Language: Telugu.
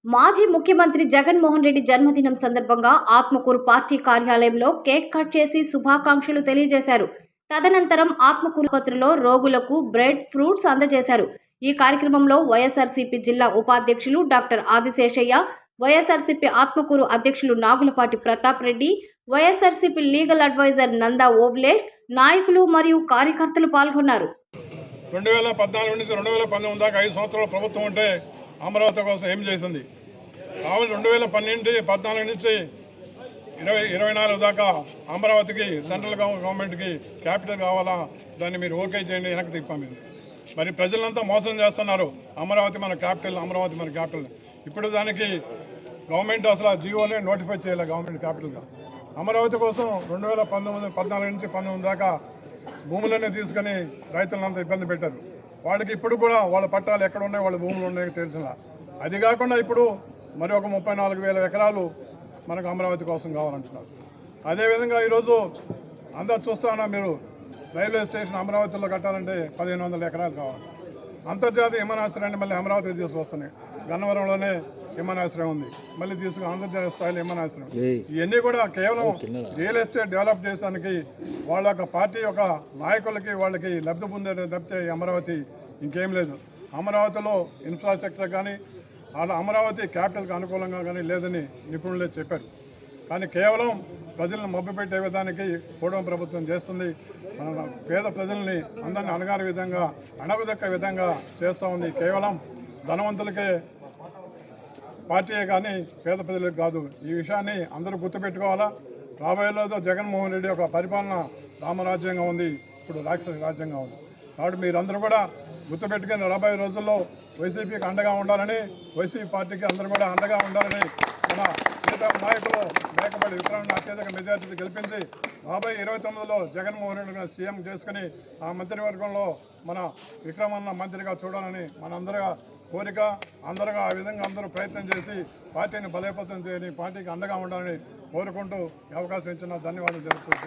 మాజీ ముఖ్యమంత్రి జగన్మోహన్ రెడ్డి జన్మదినం సందర్భంగా ఆత్మకూరు పార్టీ కార్యాలయంలో కేక్ కట్ చేసి శుభాకాంక్షలు తెలియజేశారు. తదనంతరం ఆత్మకూరు ఆసుపత్రిలో రోగులకు బ్రెడ్, ఫ్రూట్స్ అందజేశారు. ఈ కార్యక్రమంలో వైఎస్ఆర్సీపీ జిల్లా ఉపాధ్యక్షులు డాక్టర్ ఆదిశేషయ్య, వైఎస్ఆర్సీపీ ఆత్మకూరు అధ్యక్షులు నాగులపాటి ప్రతాప్ రెడ్డి, వైఎస్ఆర్సీపీ లీగల్ అడ్వైజర్ నందా ఓబ్లేష్, నాయకులు మరియు కార్యకర్తలు పాల్గొన్నారు. 2014 నుంచి 2019 దాకా 5 సంవత్సరాల ప్రభుత్వం ఉంటే అమరావతి కోసం ఏం చేసింది? కావాలి 2014 నుంచి 2024 దాకా అమరావతికి సెంట్రల్ గవర్నమెంట్కి క్యాపిటల్ కావాలా, దాన్ని మీరు ఓకే చేయండి, వెనక్కి తిప్పాము. మరి ప్రజలంతా మోసం చేస్తున్నారు. అమరావతి మన క్యాపిటల్, అమరావతి మన క్యాపిటల్. ఇప్పుడు దానికి గవర్నమెంట్ అసలు ఆ జీవోనే నోటిఫై చేయాలి గవర్నమెంట్ క్యాపిటల్గా. అమరావతి కోసం 2014 నుంచి 19 దాకా భూములన్నీ తీసుకొని రైతులంతా ఇబ్బంది పెట్టారు. వాళ్ళకి ఇప్పుడు కూడా వాళ్ళ పట్టాలు ఎక్కడ ఉన్నాయి, వాళ్ళ భూములు ఉన్నాయో తెలిసినా. అది కాకుండా ఇప్పుడు మరి ఒక 34,000 ఎకరాలు మనకు అమరావతి కోసం కావాలంటున్నారు. అదేవిధంగా ఈరోజు అందరు చూస్తున్నా, మీరు రైల్వే స్టేషన్ అమరావతిలో కట్టాలంటే 1,500 ఎకరాలు కావాలి. అంతర్జాతీయ విమానాశ్రయాన్ని మళ్ళీ అమరావతికి తీసుకొస్తున్నాయి. గన్నవరంలోనే విమానాశ్రయం ఉంది, మళ్ళీ అంతర్జాతీయ స్థాయిలో విమానాశ్రయం. ఇవన్నీ కూడా కేవలం రియల్ ఎస్టేట్ డెవలప్ చేయడానికి వాళ్ళ యొక్క పార్టీ యొక్క నాయకులకి వాళ్ళకి లబ్ధి పొందేది తప్పితే అమరావతి ఇంకేం లేదు. అమరావతిలో ఇన్ఫ్రాస్ట్రక్చర్ కానీ అలా అమరావతి క్యాపిటల్కి అనుకూలంగా కానీ లేదని నిపుణులే చెప్పారు. కానీ కేవలం ప్రజలను మభ్యపెట్టే విధానికి కూటమి ప్రభుత్వం చేస్తుంది. పేద ప్రజల్ని అందరినీ అణగారే విధంగా, అణగదొక్కే విధంగా చేస్తూ ఉంది. కేవలం ధనవంతులకే పార్టీయే కానీ పేద ప్రజలకు కాదు. ఈ విషయాన్ని అందరూ గుర్తుపెట్టుకోవాలా. రాబోయే రోజుల్లో జగన్మోహన్ రెడ్డి యొక్క పరిపాలన రామరాజ్యంగా ఉంది, ఇప్పుడు రాక్షస రాజ్యంగా ఉంది. కాబట్టి మీరందరూ కూడా గుర్తుపెట్టుకుని రాబోయే రోజుల్లో వైసీపీకి అండగా ఉండాలని, వైసీపీ పార్టీకి అందరూ కూడా అండగా ఉండాలని మన మిగతా నాయకులు మేకపడి విక్రమాన్ని అత్యధిక మెజార్టీ గెలిపించి రాబోయే 29లో జగన్మోహన్ రెడ్డి సీఎం చేసుకుని ఆ మంత్రివర్గంలో మన విక్రమన్న మంత్రిగా చూడాలని మనందరిగా కోరిక. అందరుగా ఆ విధంగా అందరూ ప్రయత్నం చేసి పార్టీని బలోపేతం చేయని, పార్టీకి అండగా ఉండాలని కోరుకుంటూ అవకాశం ఇచ్చిన ధన్యవాదాలు తెలుపుతూ